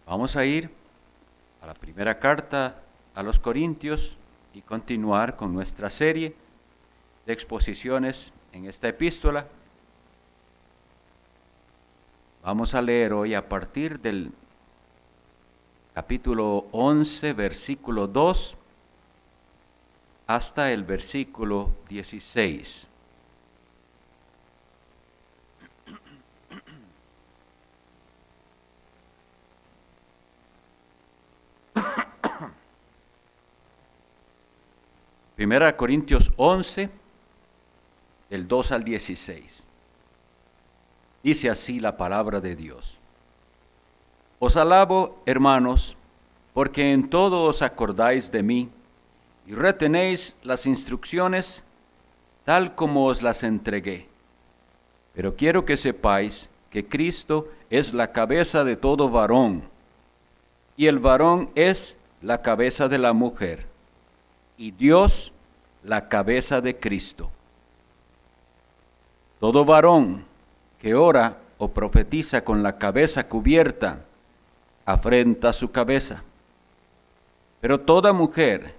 Vamos a ir a la primera carta a los Corintios y continuar con nuestra serie de exposiciones en esta epístola. Vamos a leer hoy a partir del capítulo 11, versículo 2, hasta el versículo 16. Primera Corintios 11, del 2 al 16. Dice así la palabra de Dios. Os alabo, hermanos, porque en todo os acordáis de mí y retenéis las instrucciones tal como os las entregué. Pero quiero que sepáis que Cristo es la cabeza de todo varón, y el varón es la cabeza de la mujer, y Dios la cabeza de Cristo. Todo varón que ora o profetiza con la cabeza cubierta, afrenta su cabeza. Pero toda mujer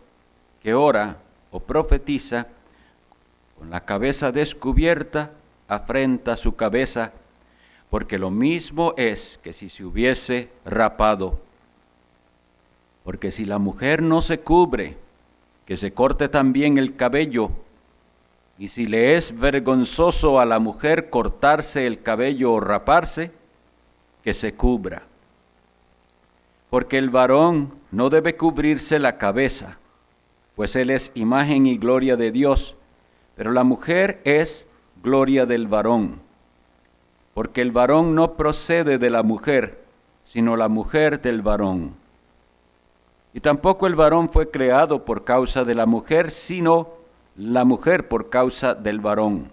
que ora o profetiza con la cabeza descubierta, afrenta su cabeza, porque lo mismo es que si se hubiese rapado. Porque si la mujer no se cubre, que se corte también el cabello, y si le es vergonzoso a la mujer cortarse el cabello o raparse, que se cubra. Porque el varón no debe cubrirse la cabeza, pues él es imagen y gloria de Dios, pero la mujer es gloria del varón. Porque el varón no procede de la mujer, sino la mujer del varón. Y tampoco el varón fue creado por causa de la mujer, sino la mujer por causa del varón.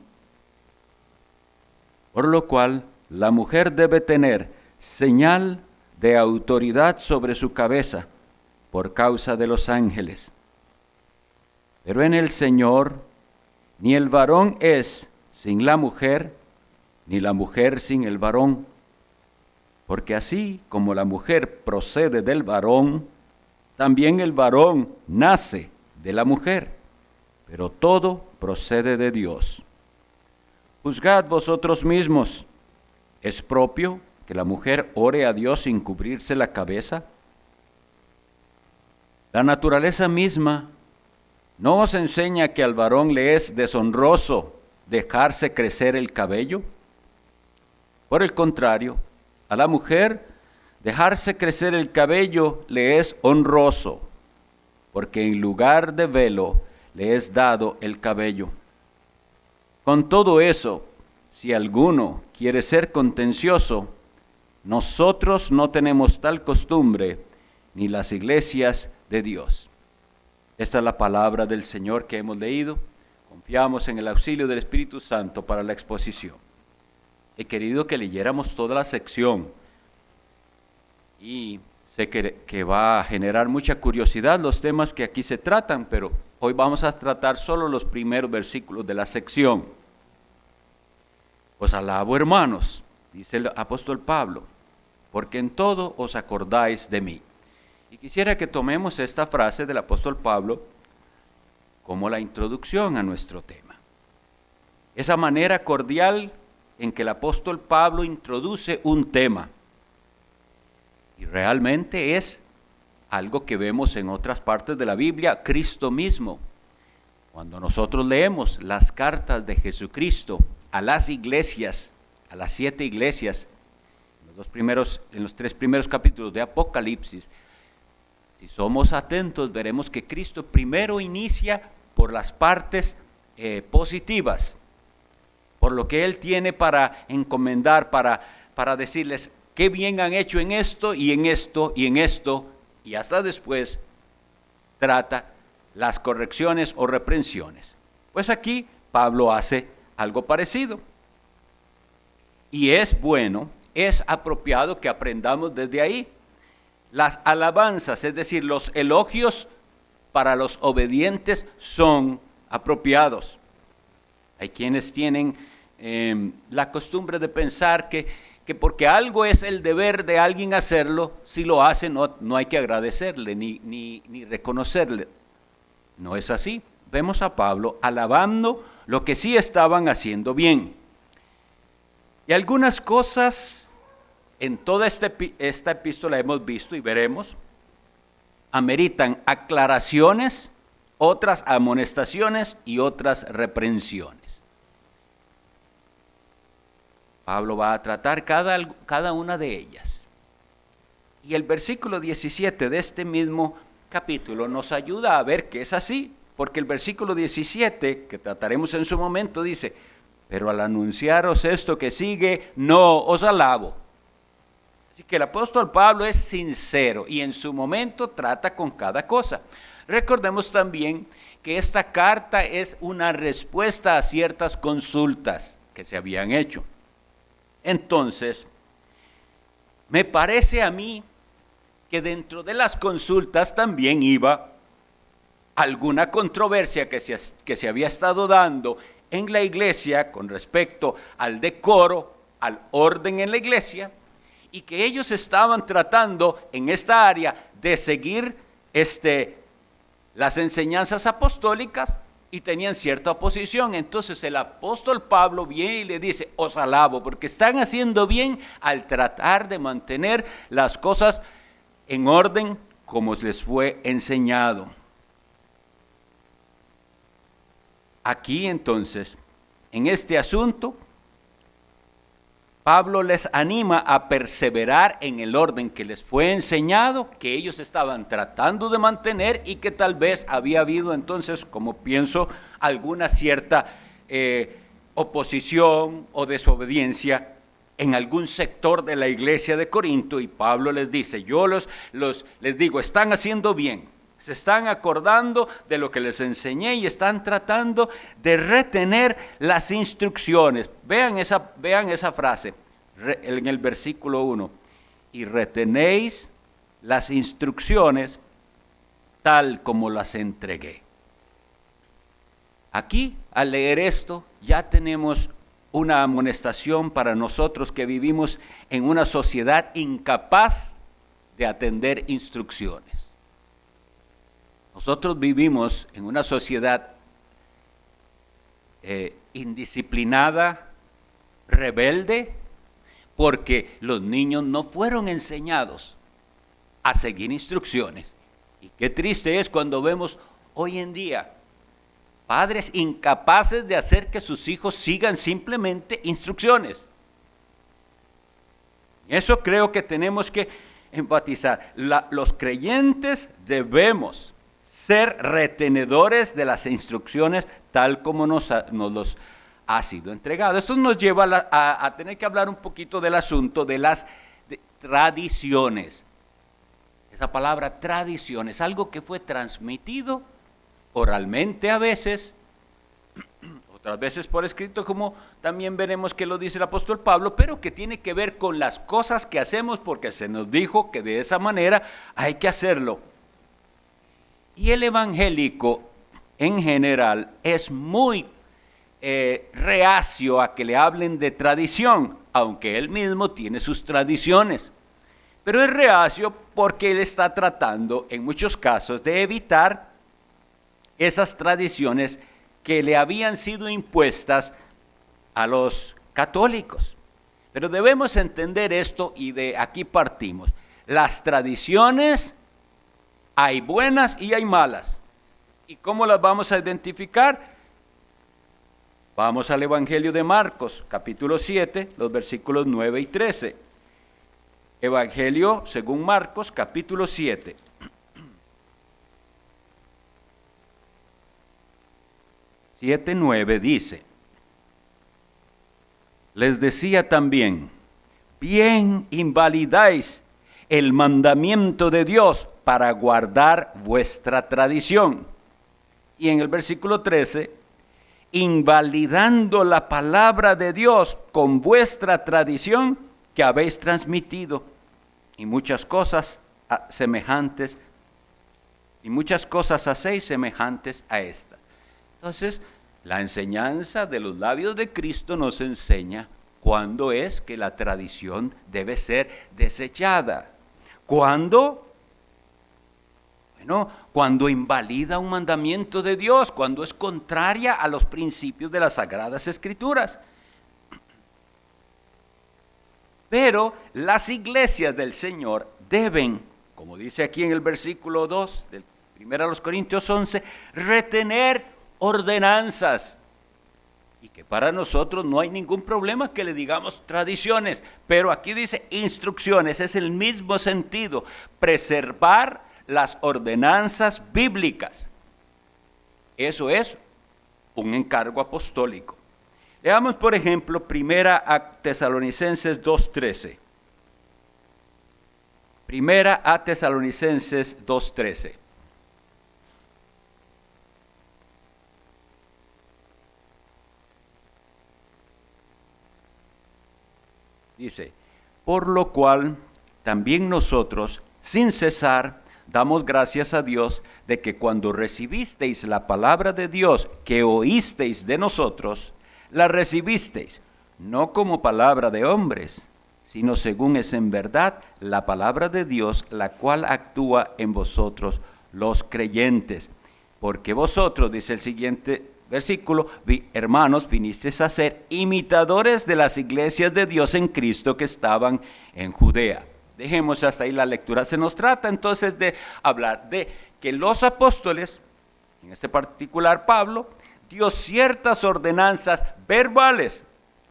Por lo cual, la mujer debe tener señal de autoridad sobre su cabeza, por causa de los ángeles. Pero en el Señor, ni el varón es sin la mujer, ni la mujer sin el varón. Porque así como la mujer procede del varón, también el varón nace de la mujer, pero todo procede de Dios. Juzgad vosotros mismos, ¿es propio que la mujer ore a Dios sin cubrirse la cabeza? La naturaleza misma ¿no os enseña que al varón le es deshonroso dejarse crecer el cabello? Por el contrario, a la mujer dejarse crecer el cabello le es honroso, porque en lugar de velo le es dado el cabello. Con todo eso, si alguno quiere ser contencioso, nosotros no tenemos tal costumbre, ni las iglesias de Dios. Esta es la palabra del Señor que hemos leído. Confiamos en el auxilio del Espíritu Santo para la exposición. He querido que leyéramos toda la sección y sé que va a generar mucha curiosidad los temas que aquí se tratan, pero hoy vamos a tratar solo los primeros versículos de la sección. Os alabo, hermanos, dice el apóstol Pablo, porque en todo os acordáis de mí. Y quisiera que tomemos esta frase del apóstol Pablo como la introducción a nuestro tema. Esa manera cordial en que el apóstol Pablo introduce un tema. Y realmente es algo que vemos en otras partes de la Biblia, Cristo mismo. Cuando nosotros leemos las cartas de Jesucristo a las iglesias, a las 7 iglesias, en los 3 primeros capítulos de Apocalipsis, si somos atentos veremos que Cristo primero inicia por las partes positivas, por lo que Él tiene para encomendar, para decirles qué bien han hecho en esto y en esto y en esto, y hasta después trata las correcciones o reprensiones. Pues aquí Pablo hace algo parecido. Y es bueno, es apropiado que aprendamos desde ahí. Las alabanzas, es decir, los elogios para los obedientes son apropiados. Hay quienes tienen la costumbre de pensar que que porque algo es el deber de alguien hacerlo, si lo hace no hay que agradecerle ni reconocerle. No es así. Vemos a Pablo alabando lo que sí estaban haciendo bien. Y algunas cosas en toda esta epístola hemos visto y veremos, ameritan aclaraciones, otras amonestaciones y otras reprensiones. Pablo va a tratar cada una de ellas. Y el versículo 17 de este mismo capítulo nos ayuda a ver que es así, porque el versículo 17, que trataremos en su momento, dice: pero al anunciaros esto que sigue, no os alabo. Así que el apóstol Pablo es sincero y en su momento trata con cada cosa. Recordemos también que esta carta es una respuesta a ciertas consultas que se habían hecho. Entonces, me parece a mí que dentro de las consultas también iba alguna controversia que se había estado dando en la iglesia con respecto al decoro, al orden en la iglesia, y que ellos estaban tratando en esta área de seguir las enseñanzas apostólicas y tenían cierta oposición. Entonces el apóstol Pablo viene y le dice: os alabo porque están haciendo bien al tratar de mantener las cosas en orden como les fue enseñado. Aquí entonces, en este asunto, Pablo les anima a perseverar en el orden que les fue enseñado, que ellos estaban tratando de mantener y que tal vez había habido entonces, como pienso, alguna cierta oposición o desobediencia en algún sector de la iglesia de Corinto, y Pablo les dice: yo les digo, están haciendo bien, se están acordando de lo que les enseñé y están tratando de retener las instrucciones. Vean esa frase en el versículo 1. Y retenéis las instrucciones tal como las entregué. Aquí, al leer esto, ya tenemos una amonestación para nosotros que vivimos en una sociedad incapaz de atender instrucciones. Nosotros vivimos en una sociedad indisciplinada, rebelde, porque los niños no fueron enseñados a seguir instrucciones. Y qué triste es cuando vemos hoy en día padres incapaces de hacer que sus hijos sigan simplemente instrucciones. Eso creo que tenemos que enfatizar. Los creyentes debemos ser retenedores de las instrucciones tal como nos los ha sido entregado. Esto nos lleva a tener que hablar un poquito del asunto de las tradiciones. Esa palabra tradición es algo que fue transmitido oralmente a veces, otras veces por escrito, como también veremos que lo dice el apóstol Pablo, pero que tiene que ver con las cosas que hacemos porque se nos dijo que de esa manera hay que hacerlo. Y el evangélico en general es muy reacio a que le hablen de tradición, aunque él mismo tiene sus tradiciones. Pero es reacio porque él está tratando en muchos casos de evitar esas tradiciones que le habían sido impuestas a los católicos. Pero debemos entender esto y de aquí partimos. Las tradiciones hay buenas y hay malas. ¿Y cómo las vamos a identificar? Vamos al Evangelio de Marcos, capítulo 7, los versículos 9 y 13. Evangelio según Marcos, capítulo 7. Siete, 9 dice: les decía también, bien invalidáis el mandamiento de Dios para guardar vuestra tradición. Y en el versículo 13, invalidando la palabra de Dios con vuestra tradición que habéis transmitido, y muchas cosas semejantes, y muchas cosas hacéis semejantes a estas. Entonces, la enseñanza de los labios de Cristo nos enseña ¿Cuándo es que la tradición debe ser desechada? ¿Cuándo? Bueno, cuando invalida un mandamiento de Dios, cuando es contraria a los principios de las Sagradas Escrituras. Pero las iglesias del Señor deben, como dice aquí en el versículo 2 del 1 Corintios 11, retener ordenanzas. Y que para nosotros no hay ningún problema que le digamos tradiciones, pero aquí dice instrucciones, es el mismo sentido, preservar las ordenanzas bíblicas. Eso es un encargo apostólico. Leamos, por ejemplo, 1 Tesalonicenses 2:13. 1 Tesalonicenses 2:13. Dice, por lo cual también nosotros, sin cesar, damos gracias a Dios de que cuando recibisteis la palabra de Dios que oísteis de nosotros, la recibisteis, no como palabra de hombres, sino según es en verdad la palabra de Dios, la cual actúa en vosotros los creyentes. Porque vosotros, dice el siguiente versículo, hermanos, vinisteis a ser imitadores de las iglesias de Dios en Cristo que estaban en Judea. Dejemos hasta ahí la lectura. Se nos trata entonces de hablar de que los apóstoles, en este particular Pablo, dio ciertas ordenanzas verbales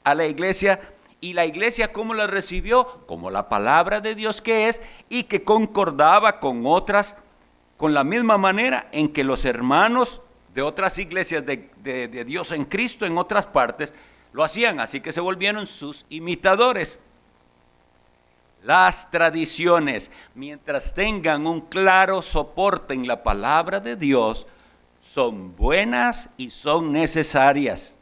a la iglesia, y la iglesia ¿cómo la recibió? Como la palabra de Dios que es, y que concordaba con otras, con la misma manera en que los hermanos de otras iglesias de Dios en Cristo en otras partes lo hacían, así que se volvieron sus imitadores. Las tradiciones, mientras tengan un claro soporte en la palabra de Dios, son buenas y son necesarias.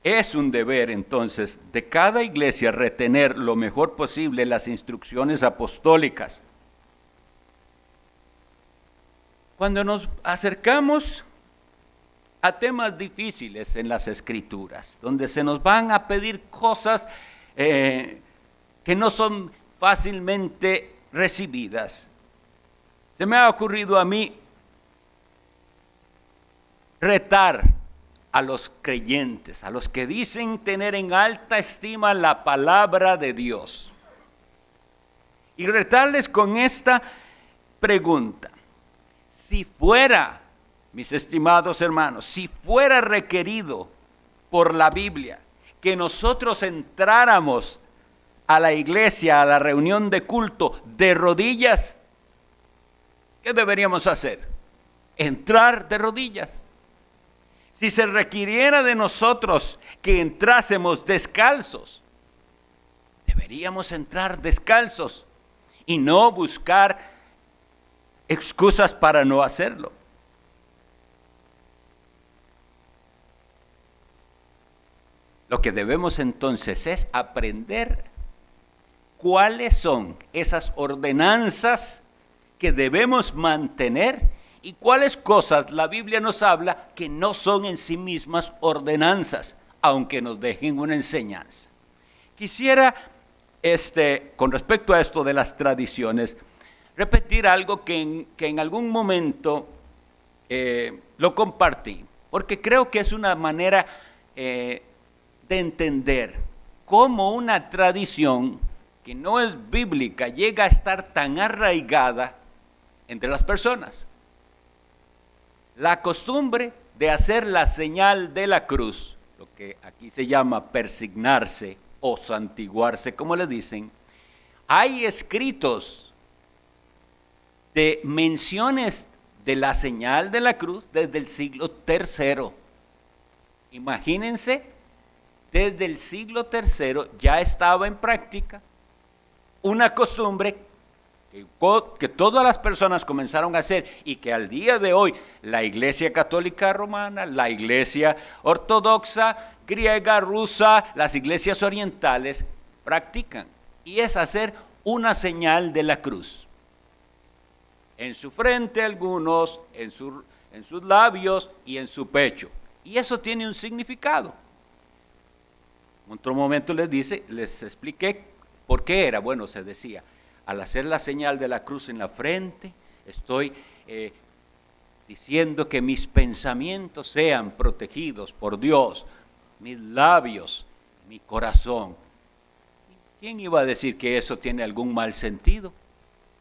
Es un deber entonces de cada iglesia retener lo mejor posible las instrucciones apostólicas. Cuando nos acercamos a temas difíciles en las Escrituras, donde se nos van a pedir cosas que no son fácilmente recibidas, se me ha ocurrido a mí retar a los creyentes, a los que dicen tener en alta estima la palabra de Dios, y retarles con esta pregunta: si fuera, mis estimados hermanos, si fuera requerido por la Biblia que nosotros entráramos a la iglesia, a la reunión de culto de rodillas, ¿qué deberíamos hacer? Entrar de rodillas. Si se requiriera de nosotros que entrásemos descalzos, deberíamos entrar descalzos y no buscar excusas para no hacerlo. Lo que debemos entonces es aprender cuáles son esas ordenanzas que debemos mantener y cuáles cosas la Biblia nos habla que no son en sí mismas ordenanzas, aunque nos dejen una enseñanza. Quisiera, con respecto a esto de las tradiciones, repetir algo que en algún momento lo compartí, porque creo que es una manera de entender cómo una tradición que no es bíblica llega a estar tan arraigada entre las personas. La costumbre de hacer la señal de la cruz, lo que aquí se llama persignarse o santiguarse, como le dicen, hay escritos de menciones de la señal de la cruz desde el siglo III. Imagínense, desde el siglo III ya estaba en práctica una costumbre que todas las personas comenzaron a hacer y que al día de hoy la Iglesia Católica Romana, la Iglesia Ortodoxa, griega, rusa, las iglesias orientales practican, y es hacer una señal de la cruz. En su frente algunos, en sus labios y en su pecho. Y eso tiene un significado. En otro momento les expliqué por qué era. Bueno, se decía, al hacer la señal de la cruz en la frente, estoy diciendo que mis pensamientos sean protegidos por Dios, mis labios, mi corazón. ¿Quién iba a decir que eso tiene algún mal sentido?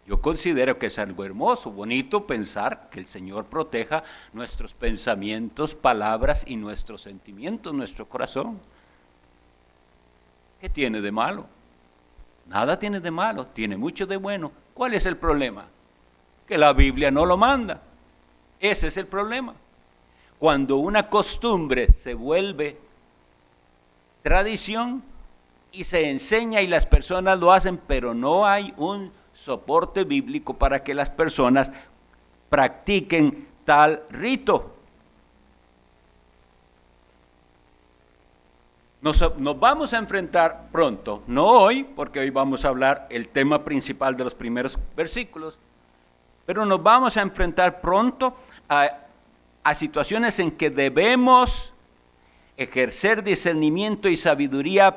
Yo considero que es algo hermoso, bonito pensar que el Señor proteja nuestros pensamientos, palabras y nuestros sentimientos, nuestro corazón. ¿Qué tiene de malo? Nada tiene de malo, tiene mucho de bueno. ¿Cuál es el problema? Que la Biblia no lo manda. Ese es el problema. Cuando una costumbre se vuelve tradición y se enseña y las personas lo hacen, pero no hay un soporte bíblico para que las personas practiquen tal rito. Nos vamos a enfrentar pronto, no hoy, porque hoy vamos a hablar el tema principal de los primeros versículos, pero nos vamos a enfrentar pronto a situaciones en que debemos ejercer discernimiento y sabiduría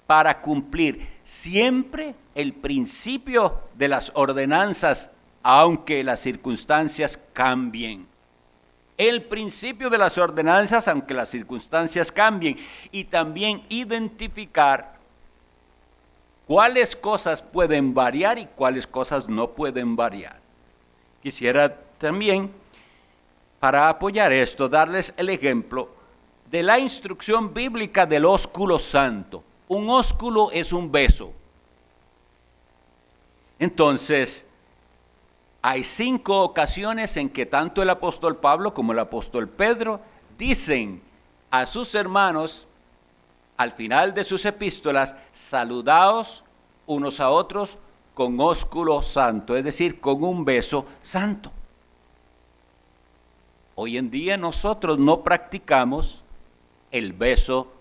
para cumplir siempre el principio de las ordenanzas, aunque las circunstancias cambien. El principio de las ordenanzas, aunque las circunstancias cambien, y también identificar cuáles cosas pueden variar y cuáles cosas no pueden variar. Quisiera también, para apoyar esto, darles el ejemplo de la instrucción bíblica del ósculo santo. Un ósculo es un beso. Entonces, hay 5 ocasiones en que tanto el apóstol Pablo como el apóstol Pedro dicen a sus hermanos, al final de sus epístolas, saludaos unos a otros con ósculo santo, es decir, con un beso santo. Hoy en día nosotros no practicamos el beso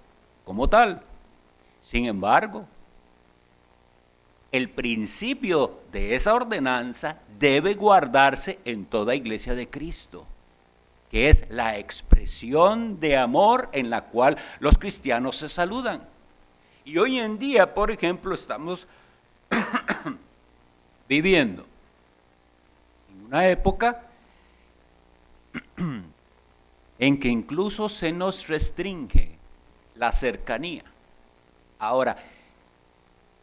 como tal. Sin embargo, el principio de esa ordenanza debe guardarse en toda iglesia de Cristo, que es la expresión de amor en la cual los cristianos se saludan. Y hoy en día, por ejemplo, estamos viviendo en una época en que incluso se nos restringe la cercanía. Ahora,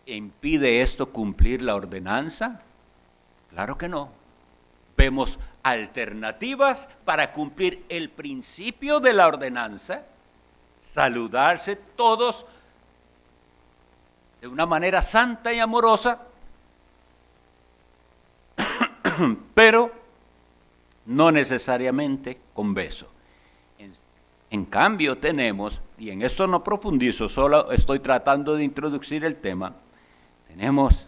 ¿impide esto cumplir la ordenanza? Claro que no. Vemos alternativas para cumplir el principio de la ordenanza, saludarse todos de una manera santa y amorosa, pero no necesariamente con beso. En cambio tenemos, y en esto no profundizo, solo estoy tratando de introducir el tema, tenemos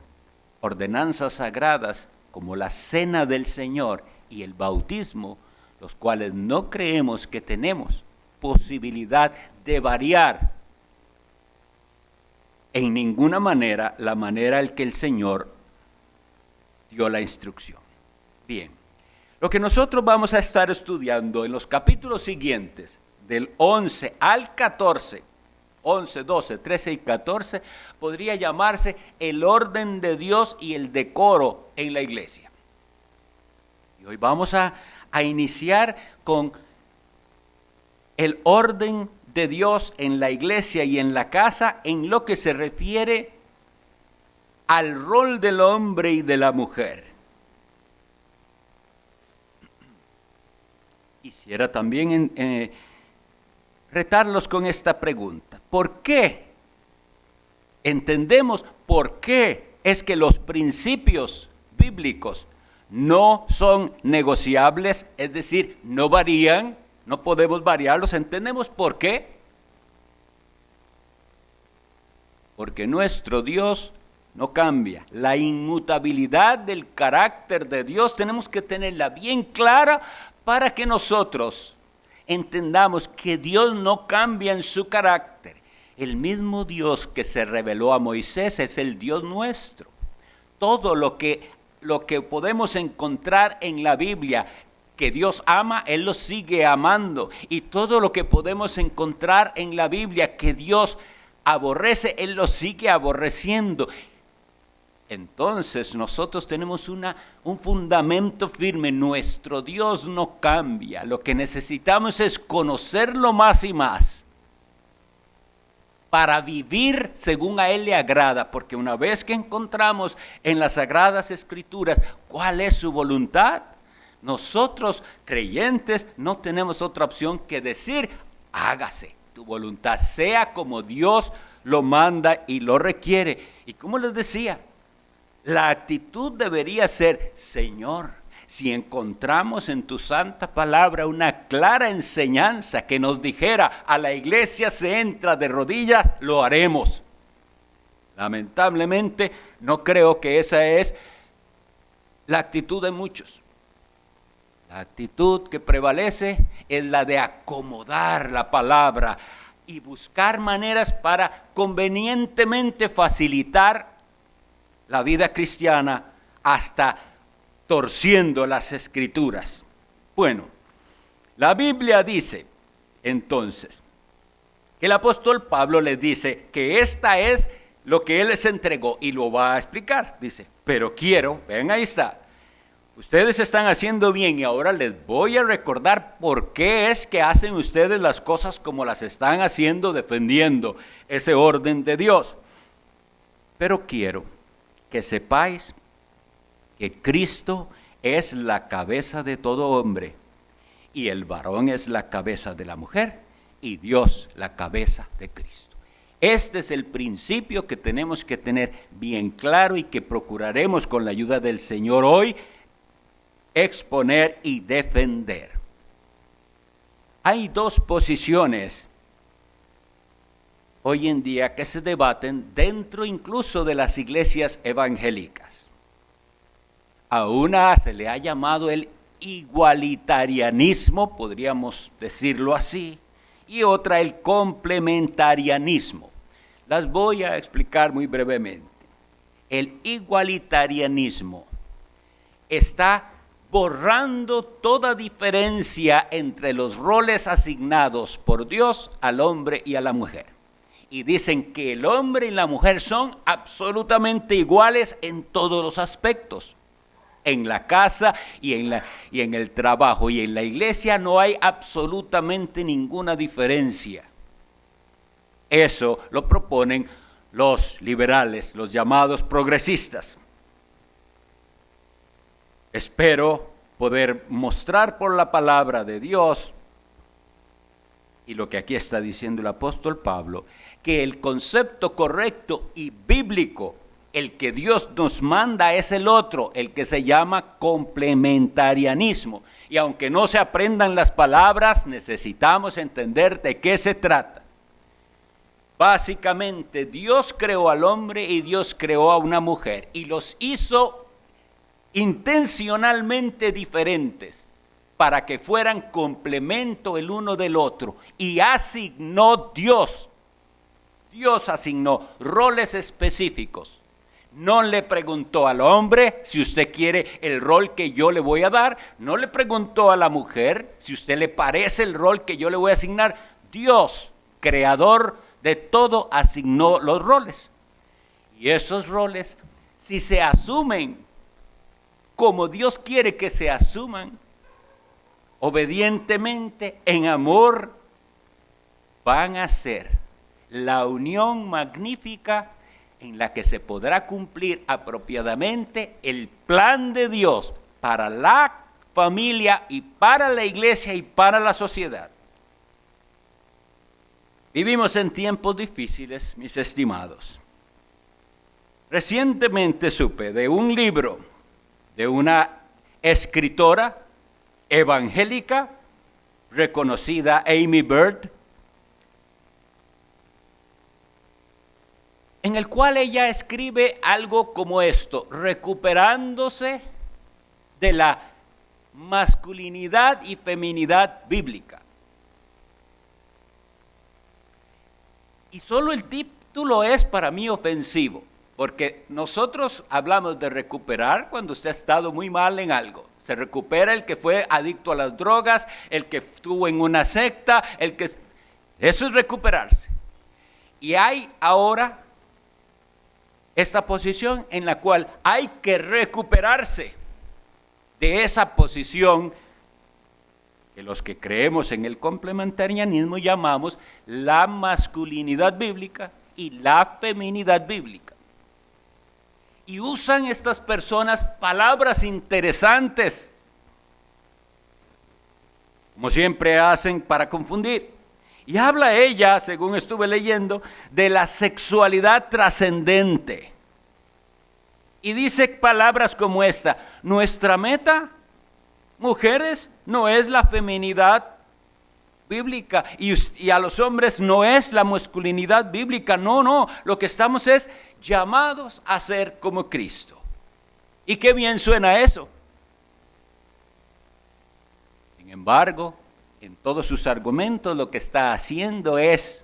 ordenanzas sagradas como la cena del Señor y el bautismo, los cuales no creemos que tenemos posibilidad de variar en ninguna manera la manera en que el Señor dio la instrucción. Bien, lo que nosotros vamos a estar estudiando en los capítulos siguientes, del 11 al 14, 11, 12, 13 y 14, podría llamarse el orden de Dios y el decoro en la iglesia. Y hoy vamos a iniciar con el orden de Dios en la iglesia y en la casa en lo que se refiere al rol del hombre y de la mujer. Quisiera también retarlos con esta pregunta. ¿Por qué? Entendemos por qué es que los principios bíblicos no son negociables, es decir, no varían, no podemos variarlos. ¿Entendemos por qué? Porque nuestro Dios no cambia. La inmutabilidad del carácter de Dios tenemos que tenerla bien clara para que nosotros entendamos que Dios no cambia en su carácter. El mismo Dios que se reveló a Moisés es el Dios nuestro. Todo lo que podemos encontrar en la Biblia que Dios ama, Él lo sigue amando. Y todo lo que podemos encontrar en la Biblia que Dios aborrece, Él lo sigue aborreciendo. Entonces nosotros tenemos un fundamento firme. Nuestro Dios no cambia. Lo que necesitamos es conocerlo más y más para vivir según a Él le agrada. Porque una vez que encontramos en las Sagradas Escrituras cuál es su voluntad, nosotros creyentes no tenemos otra opción que decir: hágase tu voluntad, sea como Dios lo manda y lo requiere. Y como les decía, la actitud debería ser: Señor, si encontramos en tu santa palabra una clara enseñanza que nos dijera a la iglesia se entra de rodillas, lo haremos. Lamentablemente no creo que esa es la actitud de muchos. La actitud que prevalece es la de acomodar la palabra y buscar maneras para convenientemente facilitar la vida cristiana, hasta torciendo las Escrituras. Bueno, la Biblia dice entonces que el apóstol Pablo les dice que esta es lo que él les entregó y lo va a explicar. Dice: pero quiero, ven, ahí está, ustedes están haciendo bien y ahora les voy a recordar por qué es que hacen ustedes las cosas como las están haciendo, defendiendo ese orden de Dios. Pero quiero que sepáis que Cristo es la cabeza de todo hombre, y el varón es la cabeza de la mujer, y Dios la cabeza de Cristo. Este es el principio que tenemos que tener bien claro y que procuraremos con la ayuda del Señor hoy exponer y defender. Hay dos posiciones hoy en día que se debaten dentro incluso de las iglesias evangélicas. A una se le ha llamado el igualitarianismo, podríamos decirlo así, y otra el complementarianismo. Las voy a explicar muy brevemente. El igualitarianismo está borrando toda diferencia entre los roles asignados por Dios al hombre y a la mujer. Y dicen que el hombre y la mujer son absolutamente iguales en todos los aspectos. En la casa y en el trabajo y en la iglesia no hay absolutamente ninguna diferencia. Eso lo proponen los liberales, los llamados progresistas. Espero poder mostrar por la palabra de Dios y lo que aquí está diciendo el apóstol Pablo, que el concepto correcto y bíblico, el que Dios nos manda, es el otro, el que se llama complementarianismo. Y aunque no se aprendan las palabras, necesitamos entender de qué se trata. Básicamente, Dios creó al hombre y Dios creó a una mujer y los hizo intencionalmente diferentes para que fueran complemento el uno del otro, y asignó Dios asignó roles específicos. No le preguntó al hombre si usted quiere el rol que yo le voy a dar, no le preguntó a la mujer si usted le parece el rol que yo le voy a asignar. Dios, creador de todo, asignó los roles, y esos roles, si se asumen como Dios quiere que se asuman, obedientemente, en amor, van a ser la unión magnífica en la que se podrá cumplir apropiadamente el plan de Dios para la familia y para la iglesia y para la sociedad. Vivimos en tiempos difíciles, mis estimados. Recientemente supe de un libro de una escritora evangélica reconocida, Amy Bird, en el cual ella escribe algo como esto: recuperándose de la masculinidad y feminidad bíblica. Y solo el título es para mí ofensivo, porque nosotros hablamos de recuperar cuando usted ha estado muy mal en algo. Se recupera el que fue adicto a las drogas, el que estuvo en una secta, eso es recuperarse. Y hay ahora esta posición en la cual hay que recuperarse de esa posición que los que creemos en el complementarianismo llamamos la masculinidad bíblica y la feminidad bíblica. Y usan estas personas palabras interesantes, como siempre hacen para confundir. Y habla ella, según estuve leyendo, de la sexualidad trascendente. Y dice palabras como esta: nuestra meta, mujeres, no es la feminidad bíblica y a los hombres no es la masculinidad bíblica. No, lo que estamos es llamados a ser como Cristo. Y qué bien suena eso. Sin embargo, en todos sus argumentos lo que está haciendo es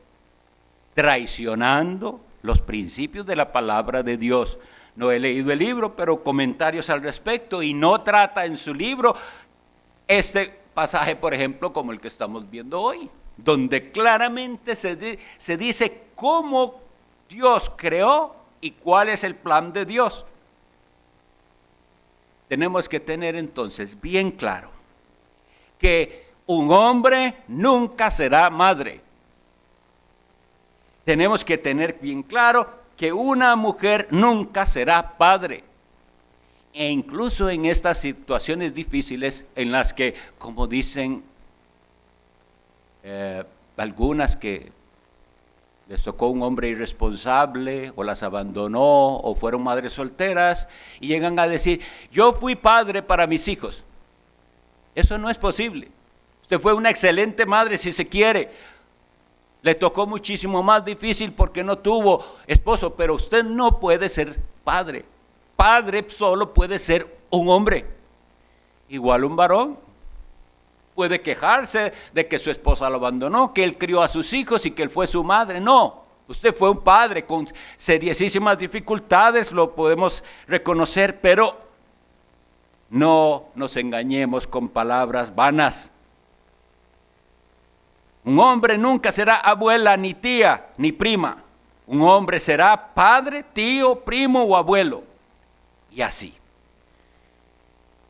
traicionando los principios de la palabra de Dios. No he leído el libro, pero comentarios al respecto, y no trata en su libro este pasaje, por ejemplo, como el que estamos viendo hoy, donde claramente se dice cómo Dios creó y cuál es el plan de Dios. Tenemos que tener entonces bien claro que un hombre nunca será madre. Tenemos que tener bien claro que una mujer nunca será padre. E incluso en estas situaciones difíciles en las que, como dicen algunas, que les tocó un hombre irresponsable o las abandonó o fueron madres solteras y llegan a decir: yo fui padre para mis hijos. Eso no es posible. Usted fue una excelente madre si se quiere. Le tocó muchísimo más difícil porque no tuvo esposo, pero usted no puede ser padre. Padre solo puede ser un hombre. Igual un varón puede quejarse de que su esposa lo abandonó, que él crió a sus hijos y que él fue su madre. No, usted fue un padre con seriosísimas dificultades, lo podemos reconocer, pero no nos engañemos con palabras vanas. Un hombre nunca será abuela, ni tía, ni prima. Un hombre será padre, tío, primo o abuelo. Y así,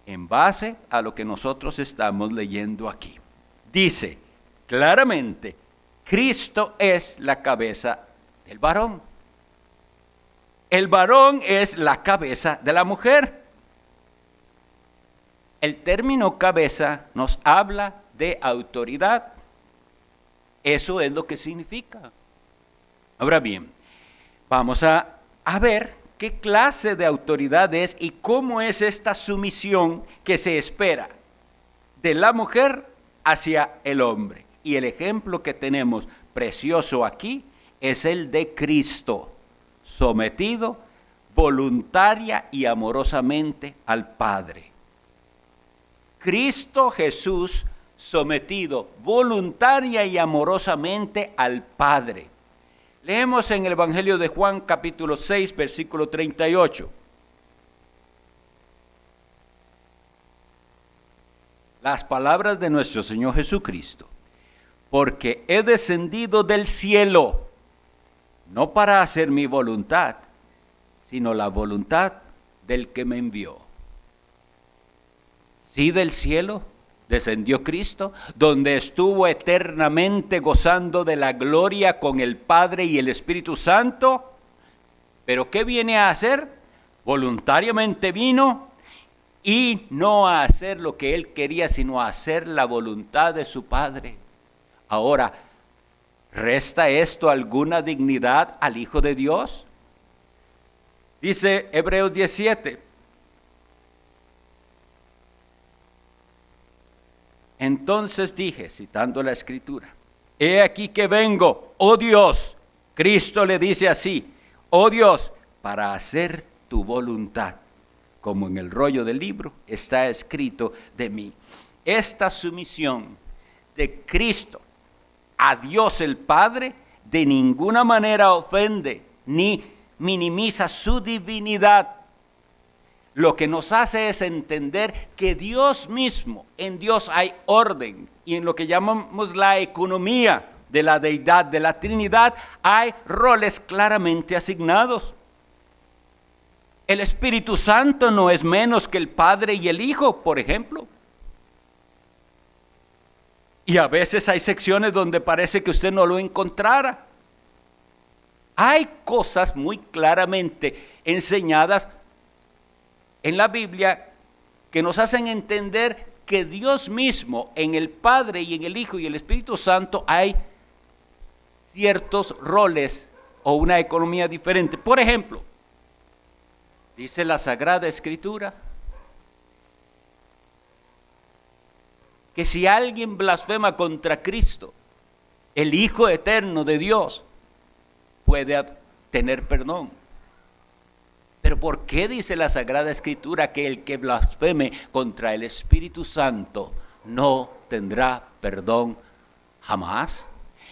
en base a lo que nosotros estamos leyendo aquí. Dice claramente: Cristo es la cabeza del varón. El varón es la cabeza de la mujer. El término cabeza nos habla de autoridad. Eso es lo que significa. Ahora bien, vamos a ver qué clase de autoridad es y cómo es esta sumisión que se espera de la mujer hacia el hombre. Y el ejemplo que tenemos precioso aquí es el de Cristo, sometido voluntaria y amorosamente al Padre. Cristo Jesús sometido voluntaria y amorosamente al Padre. Leemos en el Evangelio de Juan capítulo 6, versículo 38. Las palabras de nuestro Señor Jesucristo: porque he descendido del cielo, no para hacer mi voluntad, sino la voluntad del que me envió. Sí, del cielo descendió Cristo, donde estuvo eternamente gozando de la gloria con el Padre y el Espíritu Santo. ¿Pero qué viene a hacer? Voluntariamente vino, y no a hacer lo que él quería, sino a hacer la voluntad de su Padre. Ahora, ¿resta esto alguna dignidad al Hijo de Dios? Dice Hebreos 17. Entonces dije, citando la Escritura: he aquí que vengo, oh Dios. Cristo le dice así: oh Dios, para hacer tu voluntad, como en el rollo del libro está escrito de mí. Esta sumisión de Cristo a Dios el Padre de ninguna manera ofende ni minimiza su divinidad. Lo que nos hace es entender que Dios mismo, en Dios hay orden, y en lo que llamamos la economía de la deidad, de la Trinidad, hay roles claramente asignados. El Espíritu Santo no es menos que el Padre y el Hijo, por ejemplo. Y a veces hay secciones donde parece que usted no lo encontrara. Hay cosas muy claramente enseñadas en la Biblia que nos hacen entender que Dios mismo, en el Padre y en el Hijo y el Espíritu Santo, hay ciertos roles o una economía diferente. Por ejemplo, dice la Sagrada Escritura que si alguien blasfema contra Cristo, el Hijo eterno de Dios, puede tener perdón. Pero ¿por qué dice la Sagrada Escritura que el que blasfeme contra el Espíritu Santo no tendrá perdón jamás?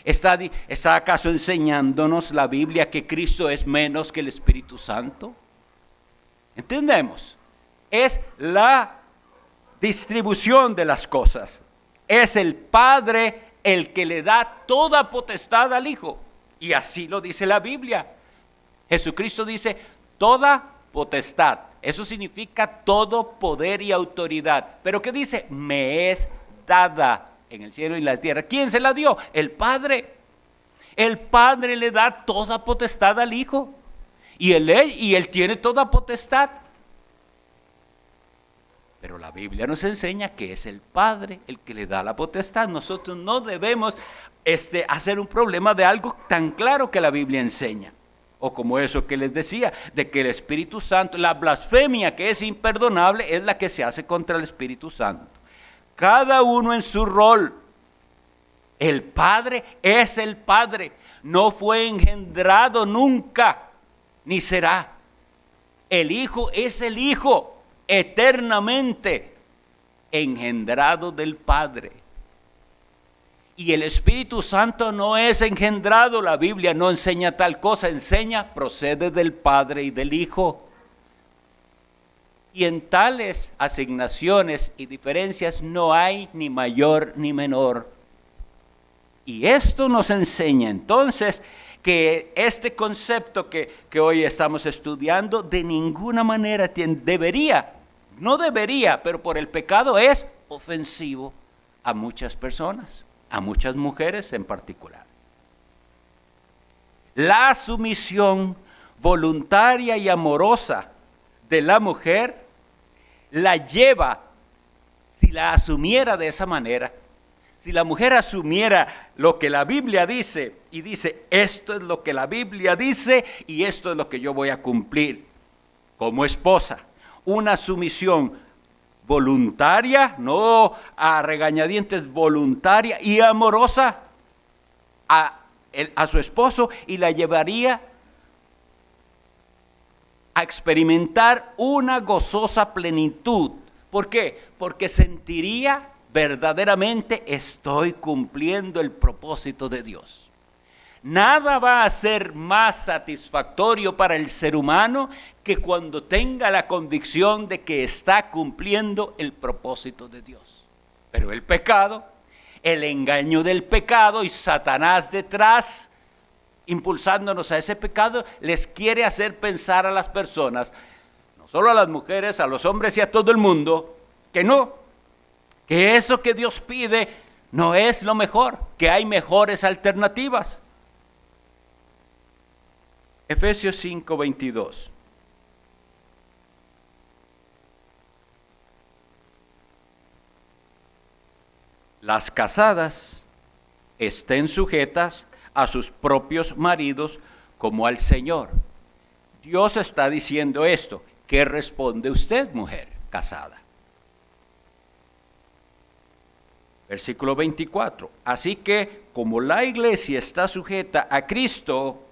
¿Está acaso enseñándonos la Biblia que Cristo es menos que el Espíritu Santo? ¿Entendemos? Es la distribución de las cosas. Es el Padre el que le da toda potestad al Hijo. Y así lo dice la Biblia. Jesucristo dice, toda potestad. Eso significa todo poder y autoridad. ¿Pero qué dice? Me es dada en el cielo y en la tierra. ¿Quién se la dio? El Padre. El Padre le da toda potestad al Hijo. Y él tiene toda potestad. Pero la Biblia nos enseña que es el Padre el que le da la potestad. Nosotros no debemos hacer un problema de algo tan claro que la Biblia enseña. O como eso que les decía, de que el Espíritu Santo, la blasfemia que es imperdonable es la que se hace contra el Espíritu Santo. Cada uno en su rol. El Padre es el Padre. No fue engendrado nunca, ni será. El Hijo es el Hijo, eternamente engendrado del Padre. Y el Espíritu Santo no es engendrado. La Biblia no enseña tal cosa, procede del Padre y del Hijo. Y en tales asignaciones y diferencias no hay ni mayor ni menor. Y esto nos enseña entonces que este concepto que hoy estamos estudiando de ninguna manera no debería, pero por el pecado es ofensivo a muchas personas, a muchas mujeres en particular. La sumisión voluntaria y amorosa de la mujer la lleva, si la asumiera de esa manera, si la mujer asumiera lo que la Biblia dice y dice, esto es lo que la Biblia dice y esto es lo que yo voy a cumplir como esposa, una sumisión voluntaria, no a regañadientes, voluntaria y amorosa a su esposo, y la llevaría a experimentar una gozosa plenitud. ¿Por qué? Porque sentiría verdaderamente estoy cumpliendo el propósito de Dios. Nada va a ser más satisfactorio para el ser humano que cuando tenga la convicción de que está cumpliendo el propósito de Dios. Pero el pecado, el engaño del pecado y Satanás detrás, impulsándonos a ese pecado, les quiere hacer pensar a las personas, no solo a las mujeres, a los hombres y a todo el mundo, que eso que Dios pide no es lo mejor, que hay mejores alternativas. Efesios 5:22. Las casadas estén sujetas a sus propios maridos como al Señor. Dios está diciendo esto. ¿Qué responde usted, mujer casada? Versículo 24. Así que como la iglesia está sujeta a Cristo,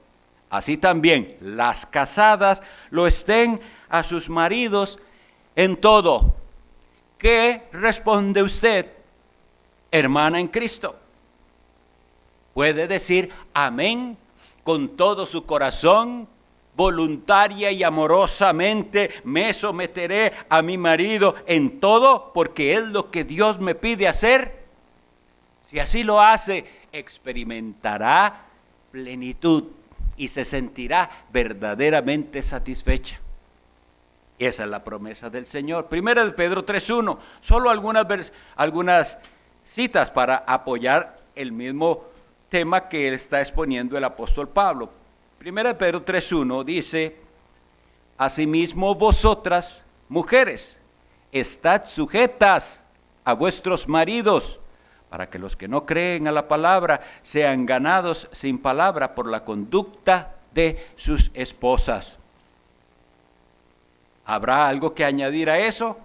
así también las casadas lo estén a sus maridos en todo. ¿Qué responde usted, hermana en Cristo? Puede decir amén con todo su corazón, voluntaria y amorosamente me someteré a mi marido en todo porque es lo que Dios me pide hacer. Si así lo hace experimentará plenitud y se sentirá verdaderamente satisfecha. Esa es la promesa del Señor. Primera de Pedro 3:1, solo algunas citas para apoyar el mismo tema que él está exponiendo el apóstol Pablo. Primera de Pedro 3:1 dice: asimismo vosotras, mujeres, estad sujetas a vuestros maridos, para que los que no creen a la palabra sean ganados sin palabra por la conducta de sus esposas. ¿Habrá algo que añadir a eso?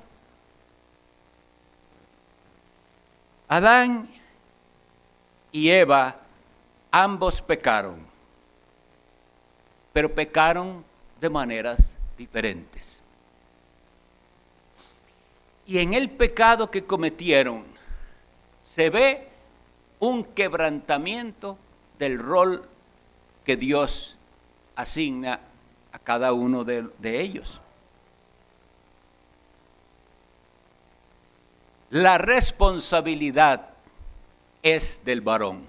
Adán y Eva ambos pecaron, pero pecaron de maneras diferentes. Y en el pecado que cometieron se ve un quebrantamiento del rol que Dios asigna a cada uno de ellos. La responsabilidad es del varón.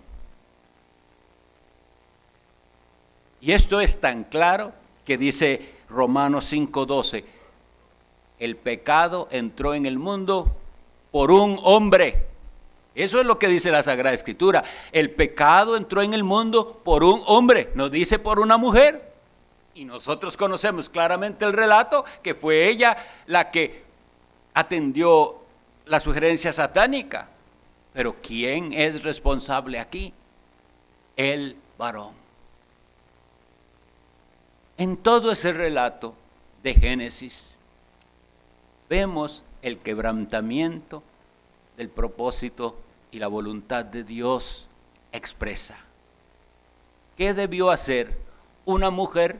Y esto es tan claro que dice Romanos 5:12, el pecado entró en el mundo por un hombre. Eso es lo que dice la Sagrada Escritura. El pecado entró en el mundo por un hombre, no dice por una mujer. Y nosotros conocemos claramente el relato que fue ella la que atendió la sugerencia satánica. Pero ¿quién es responsable aquí? El varón. En todo ese relato de Génesis vemos el quebrantamiento del propósito y la voluntad de Dios expresa. ¿Qué debió hacer una mujer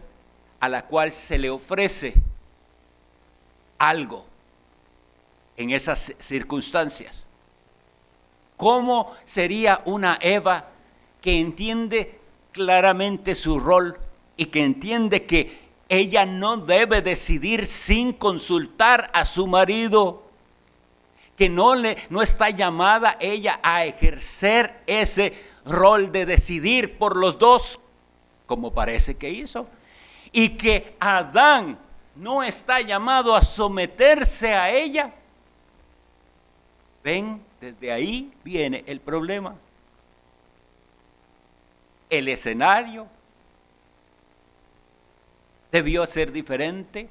a la cual se le ofrece algo en esas circunstancias? ¿Cómo sería una Eva que entiende claramente su rol y que entiende que ella no debe decidir sin consultar a su marido? Que no está llamada ella a ejercer ese rol de decidir por los dos, como parece que hizo. Y que Adán no está llamado a someterse a ella. ¿Ven? Desde ahí viene el problema. El escenario debió ser diferente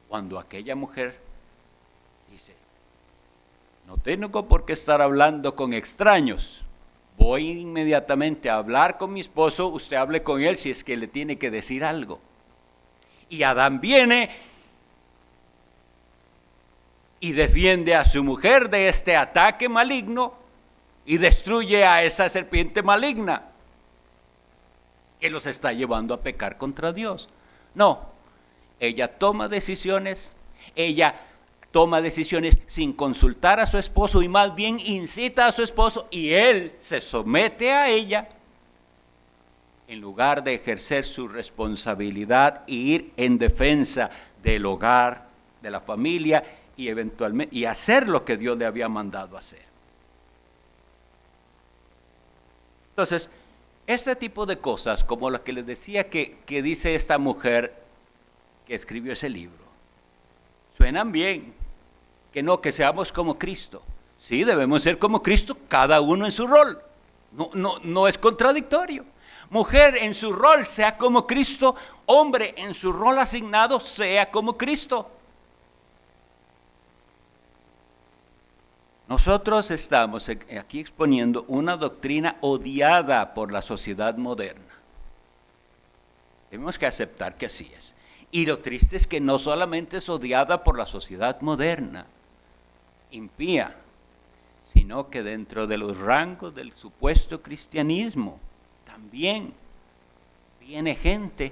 cuando aquella mujer dice: no tengo por qué estar hablando con extraños, voy inmediatamente a hablar con mi esposo, usted hable con él si es que le tiene que decir algo. Y Adán viene y defiende a su mujer de este ataque maligno y destruye a esa serpiente maligna que los está llevando a pecar contra Dios. No, ella toma decisiones sin consultar a su esposo y más bien incita a su esposo y él se somete a ella en lugar de ejercer su responsabilidad e ir en defensa del hogar, de la familia y eventualmente y hacer lo que Dios le había mandado hacer. Entonces, este tipo de cosas, como la que les decía que dice esta mujer que escribió ese libro, suenan bien, que seamos como Cristo. Sí, debemos ser como Cristo, cada uno en su rol. No es contradictorio. Mujer en su rol sea como Cristo, hombre en su rol asignado sea como Cristo. Nosotros estamos aquí exponiendo una doctrina odiada por la sociedad moderna. Tenemos que aceptar que así es. Y lo triste es que no solamente es odiada por la sociedad moderna, impía, sino que dentro de los rangos del supuesto cristianismo también viene gente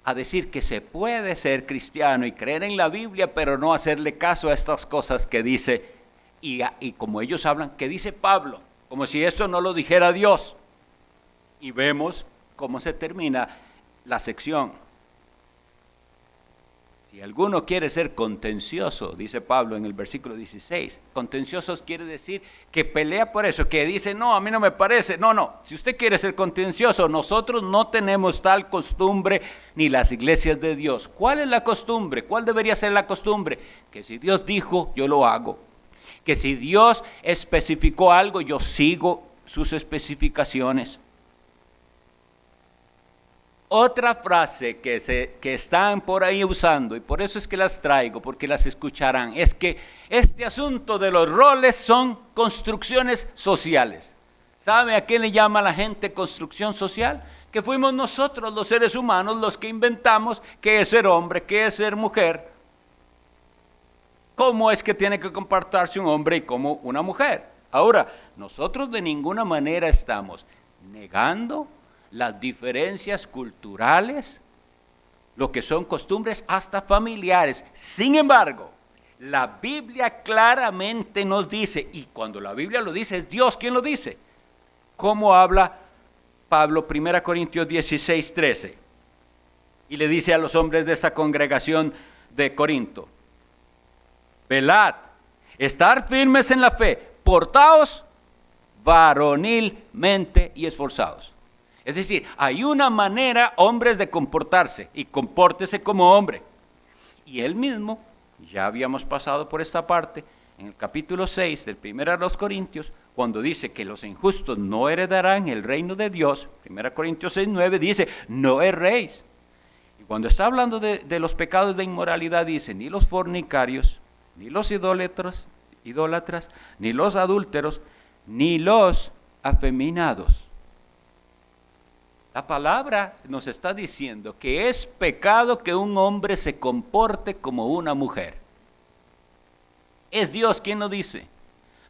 a decir que se puede ser cristiano y creer en la Biblia, pero no hacerle caso a estas cosas que dice. Y como ellos hablan, que dice Pablo, como si esto no lo dijera Dios. Y vemos cómo se termina la sección. Si alguno quiere ser contencioso, dice Pablo en el versículo 16, contenciosos quiere decir que pelea por eso, que dice, no, a mí no me parece. No, si usted quiere ser contencioso, nosotros no tenemos tal costumbre ni las iglesias de Dios. ¿Cuál es la costumbre? ¿Cuál debería ser la costumbre? Que si Dios dijo, yo lo hago. Que si Dios especificó algo, yo sigo sus especificaciones. Otra frase que están por ahí usando, y por eso es que las traigo, porque las escucharán, es que este asunto de los roles son construcciones sociales. ¿Sabe a qué le llama la gente construcción social? Que fuimos nosotros los seres humanos los que inventamos qué es ser hombre, qué es ser mujer, cómo es que tiene que comportarse un hombre y cómo una mujer. Ahora, nosotros de ninguna manera estamos negando las diferencias culturales, lo que son costumbres hasta familiares. Sin embargo, la Biblia claramente nos dice, y cuando la Biblia lo dice, es Dios quien lo dice. ¿Cómo habla Pablo? 1 Corintios 16, 13. Y le dice a los hombres de esta congregación de Corinto, velad, estar firmes en la fe, portaos varonilmente y esforzados. Es decir, hay una manera, hombres, de comportarse, y compórtese como hombre. Y él mismo, ya habíamos pasado por esta parte, en el capítulo 6 del 1 a los Corintios, cuando dice que los injustos no heredarán el reino de Dios, 1 Corintios 6, 9, dice, no erréis. Y cuando está hablando de los pecados de inmoralidad, dice, ni los fornicarios, ni los idólatras, ni los adúlteros, ni los afeminados. La palabra nos está diciendo que es pecado que un hombre se comporte como una mujer. Es Dios quien lo dice.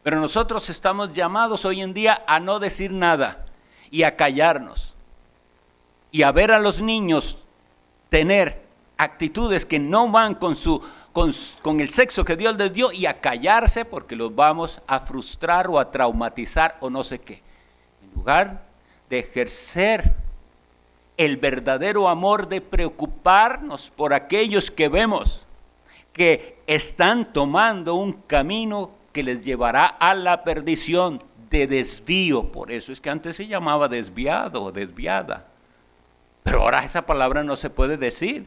Pero nosotros estamos llamados hoy en día a no decir nada y a callarnos. Y a ver a los niños tener actitudes que no van con el sexo que Dios les dio, y a callarse porque los vamos a frustrar o a traumatizar o no sé qué. En lugar de ejercer el verdadero amor, de preocuparnos por aquellos que vemos que están tomando un camino que les llevará a la perdición, de desvío. Por eso es que antes se llamaba desviado o desviada. Pero ahora esa palabra no se puede decir.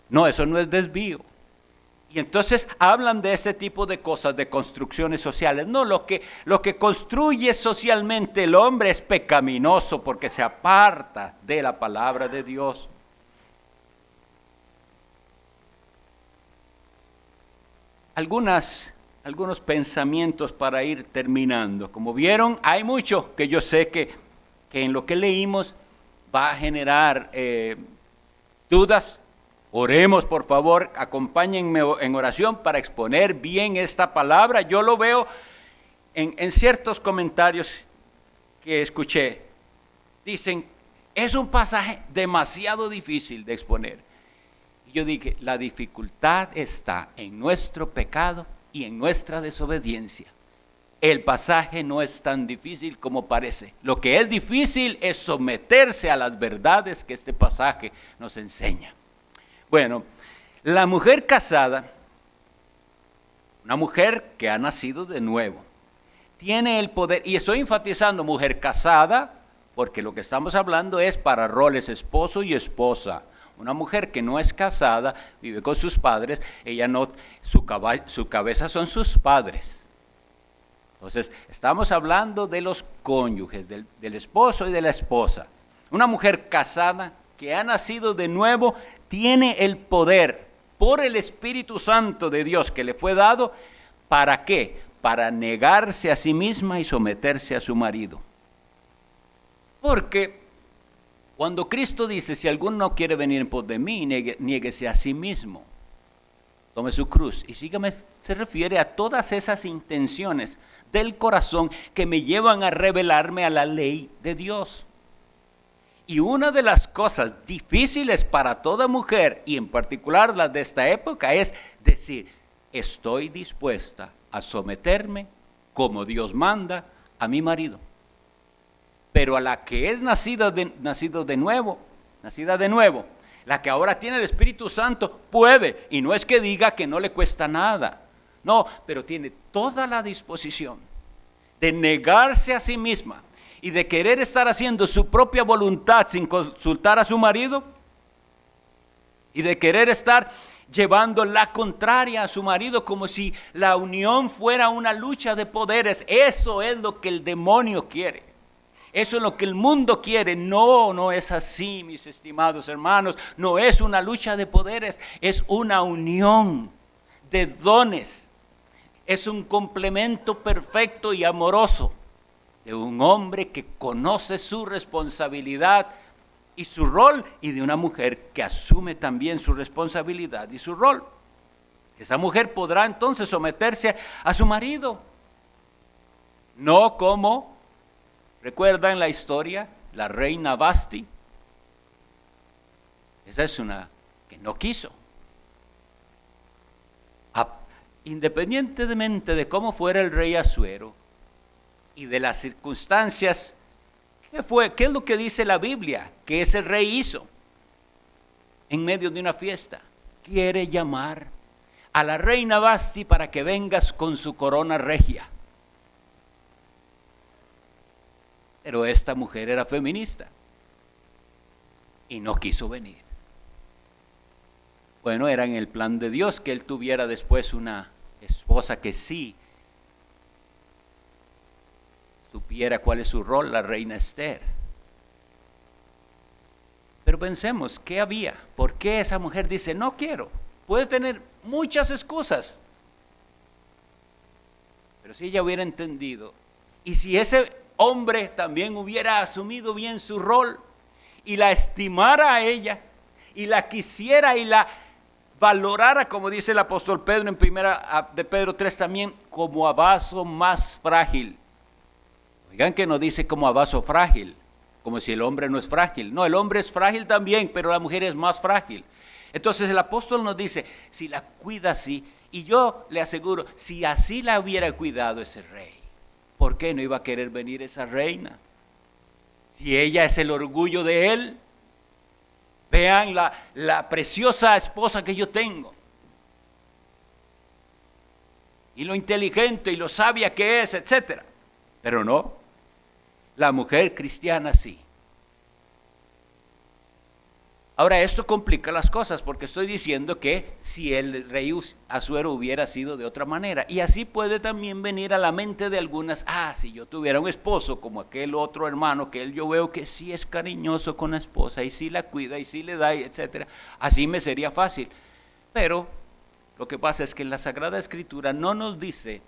No, eso no es desvío. Y entonces hablan de este tipo de cosas, de construcciones sociales. No, lo que construye socialmente el hombre es pecaminoso porque se aparta de la palabra de Dios. Algunos pensamientos para ir terminando. Como vieron, hay mucho que yo sé que en lo que leímos va a generar dudas. Oremos, por favor, acompáñenme en oración para exponer bien esta palabra. Yo lo veo en ciertos comentarios que escuché. Dicen, es un pasaje demasiado difícil de exponer. Y yo dije, la dificultad está en nuestro pecado y en nuestra desobediencia. El pasaje no es tan difícil como parece. Lo que es difícil es someterse a las verdades que este pasaje nos enseña. Bueno, la mujer casada, una mujer que ha nacido de nuevo, tiene el poder, y estoy enfatizando mujer casada, porque lo que estamos hablando es para roles esposo y esposa. Una mujer que no es casada, vive con sus padres, ella no, su cabeza son sus padres. Entonces, estamos hablando de los cónyuges, del esposo y de la esposa. Una mujer casada que ha nacido de nuevo tiene el poder por el Espíritu Santo de Dios que le fue dado. ¿Para qué? Para negarse a sí misma y someterse a su marido. Porque cuando Cristo dice, si alguno no quiere venir en pos de mí, niéguese a sí mismo, tome su cruz y sígame, se refiere a todas esas intenciones del corazón que me llevan a rebelarme a la ley de Dios. Y una de las cosas difíciles para toda mujer, y en particular las de esta época, es decir, estoy dispuesta a someterme como Dios manda a mi marido. Pero a la que es nacida de nuevo, la que ahora tiene el Espíritu Santo, puede, y no es que diga que no le cuesta nada, no, pero tiene toda la disposición de negarse a sí misma y de querer estar haciendo su propia voluntad sin consultar a su marido, y de querer estar llevando la contraria a su marido como si la unión fuera una lucha de poderes. Eso es lo que el demonio quiere. Eso es lo que el mundo quiere. No, no es así, mis estimados hermanos. No es una lucha de poderes, es una unión de dones. Es un complemento perfecto y amoroso de un hombre que conoce su responsabilidad y su rol, y de una mujer que asume también su responsabilidad y su rol. Esa mujer podrá entonces someterse a su marido, no como, recuerdan la historia, la reina Vasti. Esa es una que no quiso. Independientemente de cómo fuera el rey Asuero y de las circunstancias, ¿qué es lo que dice la Biblia que ese rey hizo en medio de una fiesta? Quiere llamar a la reina Vasti para que vengas con su corona regia. Pero esta mujer era feminista y no quiso venir. Bueno, era en el plan de Dios que él tuviera después una esposa que sí supiera cuál es su rol, la reina Esther. Pero pensemos, ¿qué había? ¿Por qué esa mujer dice, no quiero? Puede tener muchas excusas. Pero si ella hubiera entendido, y si ese hombre también hubiera asumido bien su rol, y la estimara a ella, y la quisiera y la valorara, como dice el apóstol Pedro en primera de Pedro 3 también, como a vaso más frágil. Oigan que no dice como a vaso frágil, como si el hombre no es frágil. No, el hombre es frágil también, pero la mujer es más frágil. Entonces el apóstol nos dice, si la cuida así, y yo le aseguro, si así la hubiera cuidado ese rey, ¿por qué no iba a querer venir esa reina? Si ella es el orgullo de él, vean la preciosa esposa que yo tengo, y lo inteligente y lo sabia que es, etcétera. Pero no, la mujer cristiana sí. Ahora esto complica las cosas porque estoy diciendo que si el rey Asuero hubiera sido de otra manera, y así puede también venir a la mente de algunas, si yo tuviera un esposo como aquel otro hermano que yo veo que sí es cariñoso con la esposa y sí la cuida y sí le da, etcétera, así me sería fácil. Pero lo que pasa es que en la Sagrada Escritura no nos dice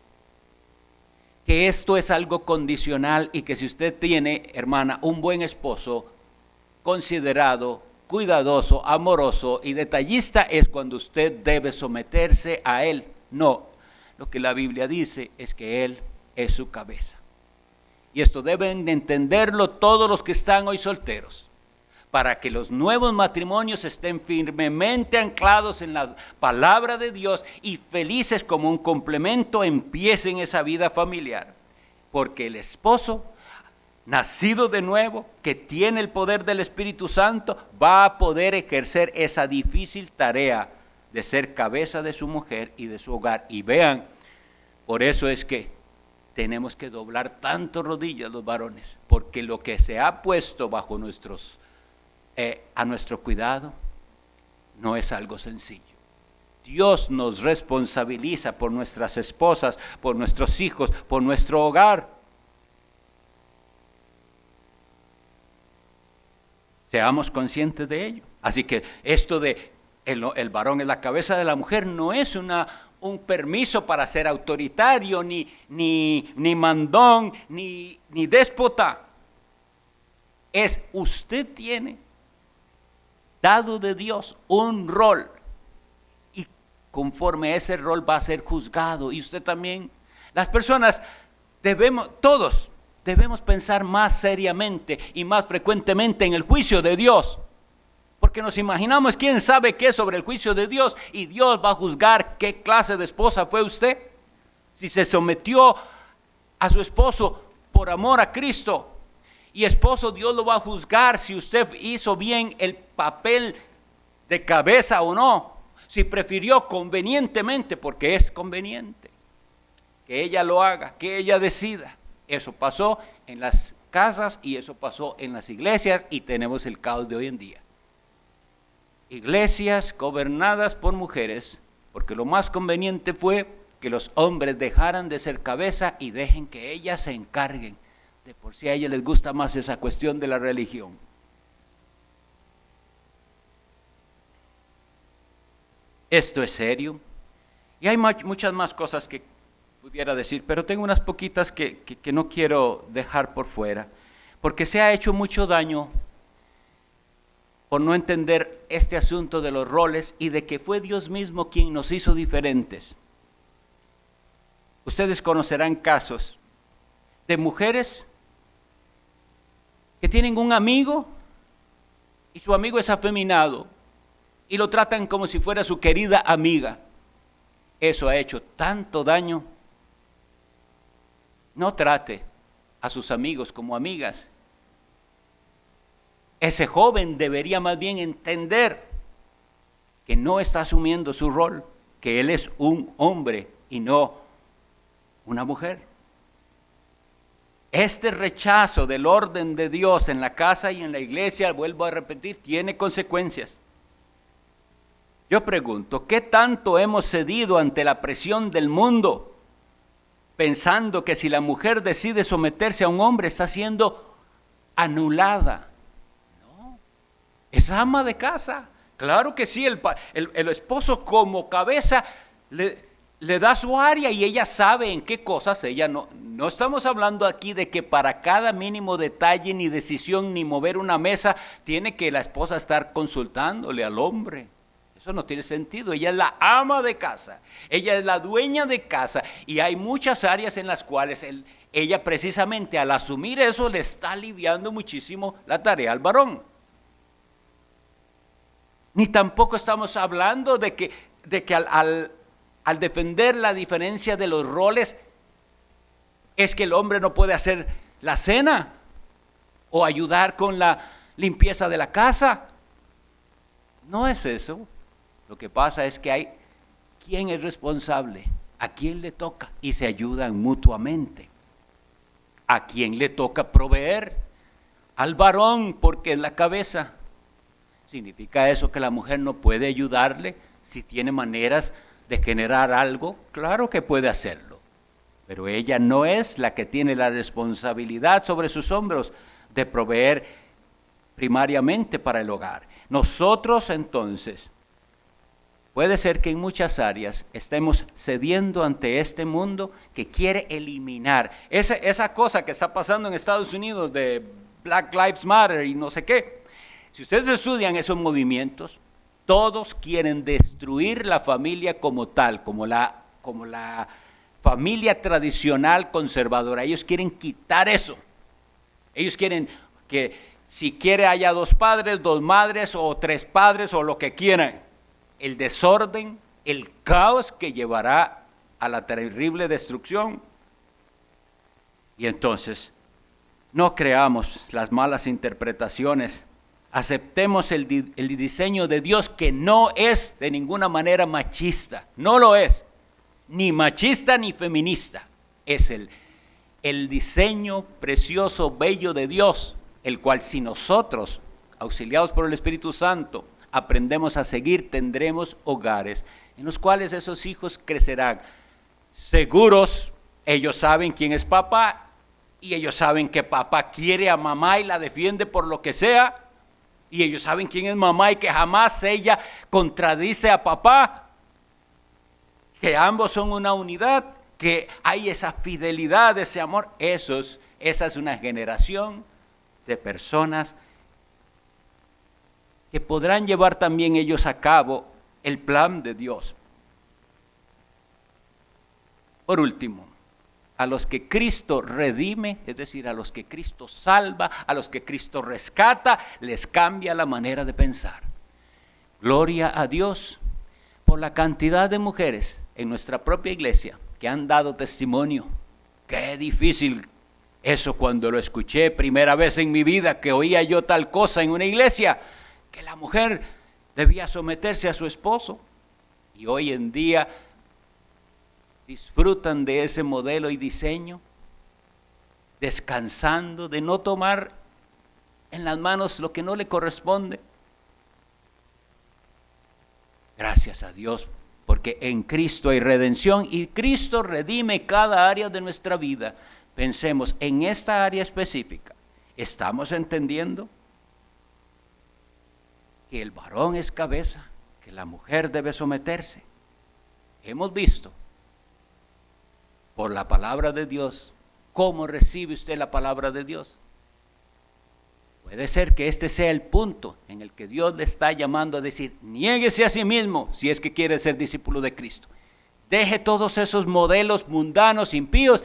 que esto es algo condicional y que si usted tiene, hermana, un buen esposo considerado, cuidadoso, amoroso y detallista, es cuando usted debe someterse a él. No, lo que la Biblia dice es que él es su cabeza. Y esto deben de entenderlo todos los que están hoy solteros, para que los nuevos matrimonios estén firmemente anclados en la palabra de Dios y felices como un complemento empiecen esa vida familiar. Porque el esposo nacido de nuevo, que tiene el poder del Espíritu Santo, va a poder ejercer esa difícil tarea de ser cabeza de su mujer y de su hogar. Y vean, por eso es que tenemos que doblar tanto rodillas los varones, porque lo que se ha puesto bajo a nuestro cuidado no es algo sencillo. Dios nos responsabiliza por nuestras esposas, por nuestros hijos, por nuestro hogar. Seamos conscientes de ello. Así que esto de el varón es la cabeza de la mujer no es un permiso para ser autoritario, ni mandón, ni déspota. Es usted tiene dado de Dios un rol y conforme a ese rol va a ser juzgado. Y usted también. Las personas todos debemos pensar más seriamente y más frecuentemente en el juicio de Dios, porque nos imaginamos quién sabe qué sobre el juicio de Dios, y Dios va a juzgar qué clase de esposa fue usted, si se sometió a su esposo por amor a Cristo. Y esposo, Dios lo va a juzgar si usted hizo bien el papel de cabeza o no, si prefirió convenientemente, porque es conveniente, que ella lo haga, que ella decida. Eso pasó en las casas y eso pasó en las iglesias y tenemos el caos de hoy en día. Iglesias gobernadas por mujeres, porque lo más conveniente fue que los hombres dejaran de ser cabeza y dejen que ellas se encarguen. De por sí a ellas les gusta más esa cuestión de la religión. Esto es serio. Y hay muchas más cosas que pudiera decir, pero tengo unas poquitas que no quiero dejar por fuera, porque se ha hecho mucho daño por no entender este asunto de los roles y de que fue Dios mismo quien nos hizo diferentes. Ustedes conocerán casos de mujeres que tienen un amigo y su amigo es afeminado y lo tratan como si fuera su querida amiga. Eso ha hecho tanto daño. No trate a sus amigos como amigas. Ese joven debería más bien entender que no está asumiendo su rol, que él es un hombre y no una mujer. Este rechazo del orden de Dios en la casa y en la iglesia, vuelvo a repetir, tiene consecuencias. Yo pregunto, ¿qué tanto hemos cedido ante la presión del mundo, pensando que si la mujer decide someterse a un hombre está siendo anulada? No, es ama de casa. Claro que sí, el esposo como cabeza le da su área y ella sabe en qué cosas. Ella no estamos hablando aquí de que para cada mínimo detalle, ni decisión, ni mover una mesa, tiene que la esposa estar consultándole al hombre. Eso no tiene sentido. Ella es la ama de casa, ella es la dueña de casa y hay muchas áreas en las cuales ella precisamente al asumir eso le está aliviando muchísimo la tarea al varón. Ni tampoco estamos hablando de que al defender la diferencia de los roles es que el hombre no puede hacer la cena o ayudar con la limpieza de la casa. No es eso. Lo que pasa es que hay quién es responsable, a quién le toca y se ayudan mutuamente. A quién le toca proveer, al varón porque es la cabeza. ¿Significa eso que la mujer no puede ayudarle si tiene maneras de generar algo? Claro que puede hacerlo, pero ella no es la que tiene la responsabilidad sobre sus hombros de proveer primariamente para el hogar. Nosotros entonces, puede ser que en muchas áreas estemos cediendo ante este mundo que quiere eliminar esa cosa que está pasando en Estados Unidos de Black Lives Matter y no sé qué. Si ustedes estudian esos movimientos, todos quieren destruir la familia como tal, como la familia tradicional conservadora. Ellos quieren quitar eso. Ellos quieren que si quiere haya 2 padres, 2 madres o 3 padres o lo que quieran. El desorden, el caos que llevará a la terrible destrucción. Y entonces, no creamos las malas interpretaciones. Aceptemos el diseño de Dios que no es de ninguna manera machista. No lo es. Ni machista ni feminista. Es el diseño precioso, bello de Dios, el cual si nosotros, auxiliados por el Espíritu Santo, aprendemos a seguir, tendremos hogares en los cuales esos hijos crecerán seguros. Ellos saben quién es papá y ellos saben que papá quiere a mamá y la defiende por lo que sea, y ellos saben quién es mamá y que jamás ella contradice a papá, que ambos son una unidad, que hay esa fidelidad, ese amor. Esa es una generación de personas que podrán llevar también ellos a cabo el plan de Dios. Por último, a los que Cristo redime, es decir, a los que Cristo salva, a los que Cristo rescata, les cambia la manera de pensar. Gloria a Dios por la cantidad de mujeres en nuestra propia iglesia que han dado testimonio. Qué difícil eso cuando lo escuché primera vez en mi vida, que oía yo tal cosa en una iglesia, que la mujer debía someterse a su esposo. Y hoy en día disfrutan de ese modelo y diseño, descansando, de no tomar en las manos lo que no le corresponde. Gracias a Dios, porque en Cristo hay redención y Cristo redime cada área de nuestra vida. Pensemos en esta área específica. ¿Estamos entendiendo que el varón es cabeza, que la mujer debe someterse? Hemos visto por la palabra de Dios cómo recibe usted la palabra de Dios. Puede ser que este sea el punto en el que Dios le está llamando a decir, niéguese a sí mismo si es que quiere ser discípulo de Cristo. Deje todos esos modelos mundanos, impíos,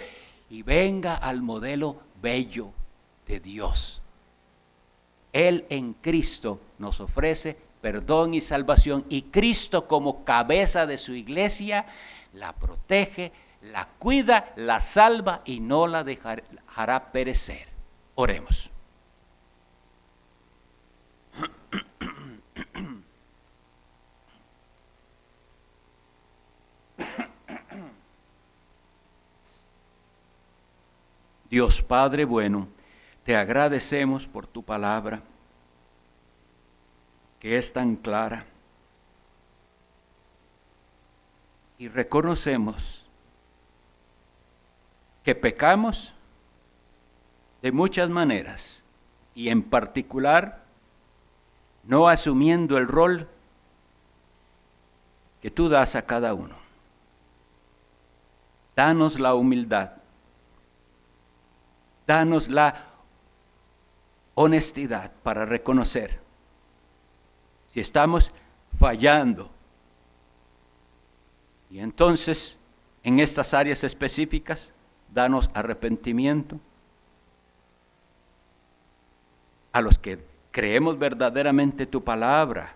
y venga al modelo bello de Dios. Él en Cristo nos ofrece perdón y salvación, y Cristo como cabeza de su iglesia la protege, la cuida, la salva y no la dejará perecer. Oremos. Dios Padre bueno, te agradecemos por tu palabra, que es tan clara, y reconocemos que pecamos de muchas maneras, y en particular no asumiendo el rol que tú das a cada uno. Danos la humildad, danos la honestidad para reconocer si estamos fallando. Y entonces, en estas áreas específicas, danos arrepentimiento. A los que creemos verdaderamente tu palabra,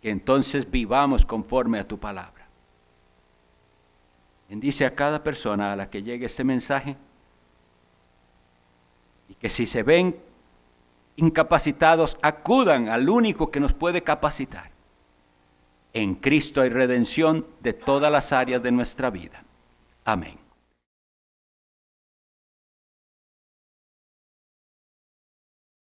que entonces vivamos conforme a tu palabra. Bendice a cada persona a la que llegue este mensaje, y que si se ven incapacitados, acudan al único que nos puede capacitar. En Cristo hay redención de todas las áreas de nuestra vida. Amén.